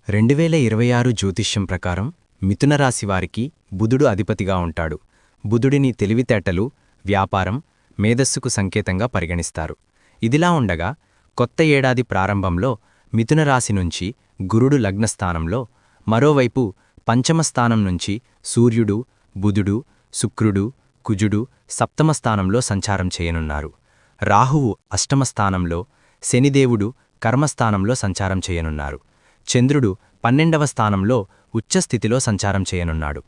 2026 జ్యోతిష్యం ప్రకారం మిథున రాశి వారికి బుధుడు అధిపతిగా ఉంటాడు. బుధుడిని తెలివితేటలు, వ్యాపారం, మేధస్సుకు సంకేతంగా పరిగణిస్తారు. ఇదిలా ఉండగా కొత్త ఏడాది ప్రారంభంలో మిథున రాశి నుంచి గురుడు లగ్నస్థానంలో, మరోవైపు పంచమస్థానం నుంచి సూర్యుడు, బుధుడు, శుక్రుడు, కుజుడు సప్తమస్థానంలో సంచారం చేయనున్నారు. రాహువు అష్టమస్థానంలో, శనిదేవుడు కర్మస్థానంలో సంచారం చేయనున్నారు. చంద్రుడు 12వ స్థానంలో ఉచ్చస్థితిలో సంచారం చేయనున్నాడు.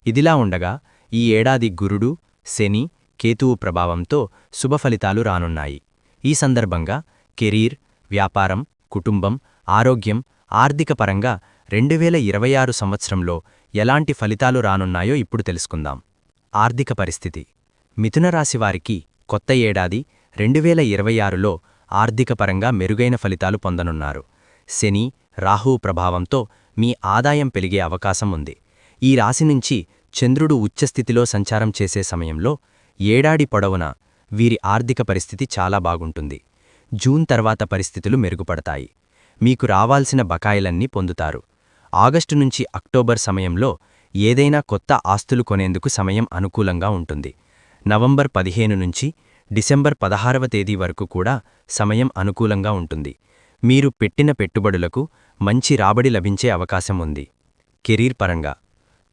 ఇదిలా ఉండగా ఈ ఏడాది గురుడు, శని, కేతువు ప్రభావంతో శుభఫలితాలు రానున్నాయి. ఈ సందర్భంగా కెరీర్, వ్యాపారం, కుటుంబం, ఆరోగ్యం, ఆర్థిక పరంగా 2026 సంవత్సరంలో ఎలాంటి ఫలితాలు రానున్నాయో ఇప్పుడు తెలుసుకుందాం. ఆర్థిక పరిస్థితి. మిథున రాశివారికి కొత్త ఏడాది 2026లో ఆర్థికపరంగా మెరుగైన ఫలితాలు పొందనున్నారు. శని, రాహువు ప్రభావంతో మీ ఆదాయం పెరిగే అవకాశం ఉంది. ఈ రాశి నుంచి చంద్రుడు ఉచ్చస్థితిలో సంచారం చేసే సమయంలో ఏడాది పొడవునా వీరి ఆర్థిక పరిస్థితి చాలా బాగుంటుంది. జూన్ తర్వాత పరిస్థితులు మెరుగుపడతాయి. మీకు రావాల్సిన బకాయిలన్నీ పొందుతారు. ఆగస్టు నుంచి అక్టోబర్ సమయంలో ఏదైనా కొత్త ఆస్తులు కొనేందుకు సమయం అనుకూలంగా ఉంటుంది. నవంబర్ 15 నుంచి డిసెంబర్ 16వ తేదీ వరకు కూడా సమయం అనుకూలంగా ఉంటుంది. మీరు పెట్టిన పెట్టుబడులకు మంచి రాబడి లభించే అవకాశం ఉంది. కెరీర్ పరంగా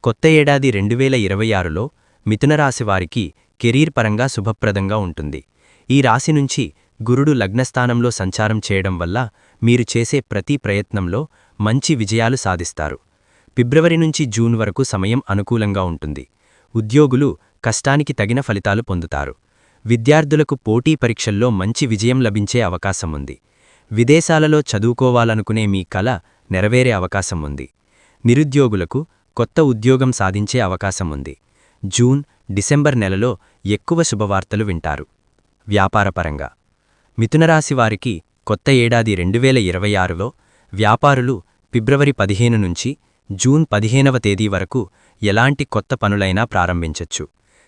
కొత్త ఏడాది 2026లో మిథునరాశివారికి కెరీర్ పరంగా శుభప్రదంగా ఉంటుంది. ఈ రాశి నుంచి గురుడు లగ్నస్థానంలో సంచారం చేయడం వల్ల మీరు చేసే ప్రతి ప్రయత్నంలో మంచి విజయాలు సాధిస్తారు. ఫిబ్రవరి నుంచి జూన్ వరకు సమయం అనుకూలంగా ఉంటుంది. ఉద్యోగులు కష్టానికి తగిన ఫలితాలు పొందుతారు. విద్యార్థులకు పోటీ పరీక్షల్లో మంచి విజయం లభించే అవకాశం ఉంది. విదేశాలలో చదువుకోవాలనుకునే మీ కల నెరవేరే అవకాశం ఉంది. నిరుద్యోగులకు కొత్త ఉద్యోగం సాధించే అవకాశం ఉంది. జూన్, డిసెంబర్ నెలలో ఎక్కువ శుభవార్తలు వింటారు. వ్యాపారపరంగా మిథునరాశివారికి కొత్త ఏడాది 2026లో వ్యాపారులు ఫిబ్రవరి 15 నుంచి జూన్ 15వ తేదీ వరకు ఎలాంటి కొత్త పనులైనా ప్రారంభించొచ్చు.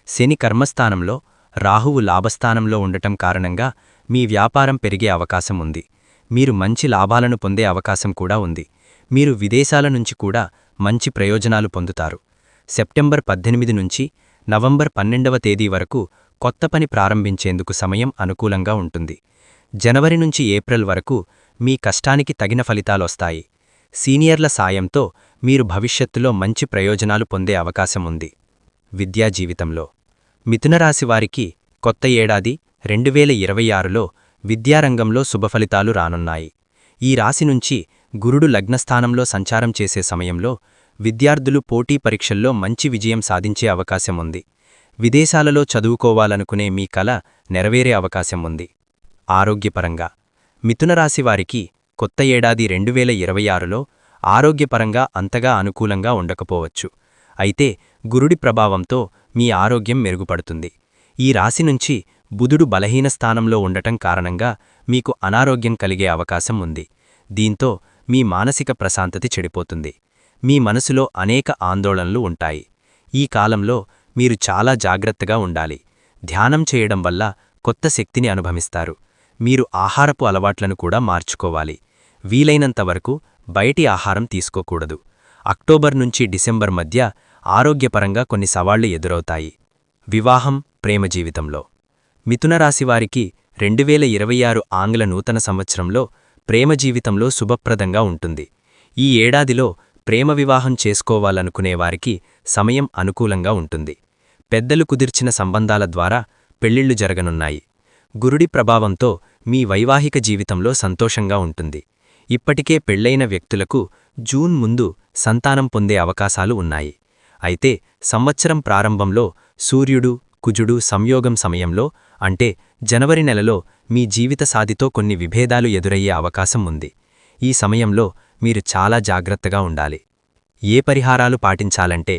శని కర్మస్థానంలో, రాహువు లాభస్థానంలో ఉండటం కారణంగా మీ వ్యాపారం పెరిగే అవకాశం ఉంది. మీరు మంచి లాభాలను పొందే అవకాశం కూడా ఉంది. మీరు విదేశాల నుంచి కూడా మంచి ప్రయోజనాలు పొందుతారు. సెప్టెంబర్ 18 నుంచి నవంబర్ 12వ తేదీ వరకు కొత్త పని ప్రారంభించేందుకు సమయం అనుకూలంగా ఉంటుంది. జనవరి నుంచి ఏప్రిల్ వరకు మీ కష్టానికి తగిన ఫలితాలొస్తాయి. సీనియర్ల సాయంతో మీరు భవిష్యత్తులో మంచి ప్రయోజనాలు పొందే అవకాశం ఉంది. విద్యా జీవితంలో మిథునరాశివారికి కొత్త ఏడాది 2026లో విద్యారంగంలో శుభఫలితాలు రానున్నాయి. ఈ రాశి నుంచి గురుడు లగ్నస్థానంలో సంచారం చేసే సమయంలో విద్యార్థులు పోటీ పరీక్షల్లో మంచి విజయం సాధించే అవకాశం ఉంది. విదేశాలలో చదువుకోవాలనుకునే మీ కల నెరవేరే అవకాశం ఉంది. ఆరోగ్యపరంగా మిథునరాశివారికి కొత్త ఏడాది 2026లో ఆరోగ్యపరంగా అంతగా అనుకూలంగా ఉండకపోవచ్చు. అయితే గురుడి ప్రభావంతో మీ ఆరోగ్యం మెరుగుపడుతుంది. ఈ రాశి నుంచి బుధుడు బలహీన స్థానంలో ఉండటం కారణంగా మీకు అనారోగ్యం కలిగే అవకాశం ఉంది. దీంతో మీ మానసిక ప్రశాంతత చెడిపోతుంది. మీ మనసులో అనేక ఆందోళనలు ఉంటాయి. ఈ కాలంలో మీరు చాలా జాగ్రత్తగా ఉండాలి. ధ్యానం చేయడం వల్ల కొత్త శక్తిని అనుభవిస్తారు. మీరు ఆహారపు అలవాట్లను కూడా మార్చుకోవాలి. వీలైనంతవరకు బయటి ఆహారం తీసుకోకూడదు. అక్టోబర్ నుంచి డిసెంబర్ మధ్య ఆరోగ్యపరంగా కొన్ని సవాళ్లు ఎదురవుతాయి. వివాహం, ప్రేమ జీవితంలో మిథునరాశివారికి 2026 ఆంగ్ల నూతన సంవత్సరంలో ప్రేమ జీవితంలో శుభప్రదంగా ఉంటుంది. ఈ ఏడాదిలో ప్రేమ వివాహం చేసుకోవాలనుకునేవారికి సమయం అనుకూలంగా ఉంటుంది. పెద్దలు కుదిర్చిన సంబంధాల ద్వారా పెళ్లిళ్లు జరగనున్నాయి. గురుడి ప్రభావంతో మీ వైవాహిక జీవితంలో సంతోషంగా ఉంటుంది. ఇప్పటికే పెళ్లైన వ్యక్తులకు జూన్ ముందు సంతానం పొందే అవకాశాలు ఉన్నాయి. అయితే సంవత్సరం ప్రారంభంలో సూర్యుడు, కుజుడు సంయోగం సమయంలో, అంటే జనవరి నెలలో మీ జీవిత సాధితో కొన్ని విభేదాలు ఎదురయ్యే అవకాశం ఉంది. ఈ సమయంలో మీరు చాలా జాగ్రత్తగా ఉండాలి. ఏ పరిహారాలు పాటించాలంటే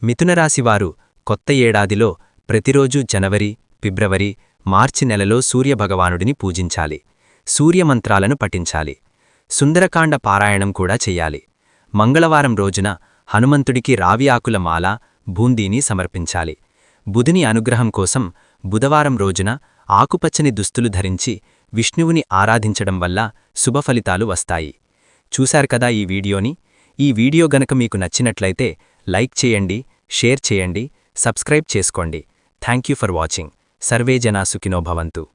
మిథునరాశివారు కొత్త ఏడాదిలో ప్రతిరోజూ జనవరి, ఫిబ్రవరి, మార్చి నెలలో సూర్యభగవానుడిని పూజించాలి. సూర్యమంత్రాలను పఠించాలి. సుందరకాండ పారాయణం కూడా చెయ్యాలి. మంగళవారం రోజున హనుమంతుడికి రావి ఆకుల మాల, బూందీని సమర్పించాలి. బుధుని అనుగ్రహం కోసం బుధవారం రోజున ఆకుపచ్చని దుస్తులు ధరించి విష్ణువుని ఆరాధించడం వల్ల శుభఫలితాలు వస్తాయి. చూశారు కదా ఈ వీడియోని. ఈ వీడియో గనక మీకు నచ్చినట్లయితే లైక్ చేయండి, షేర్ చేయండి, సబ్స్క్రైబ్ చేసుకోండి. Thank you for watching. Survey జనా సుఖినో భవంతు.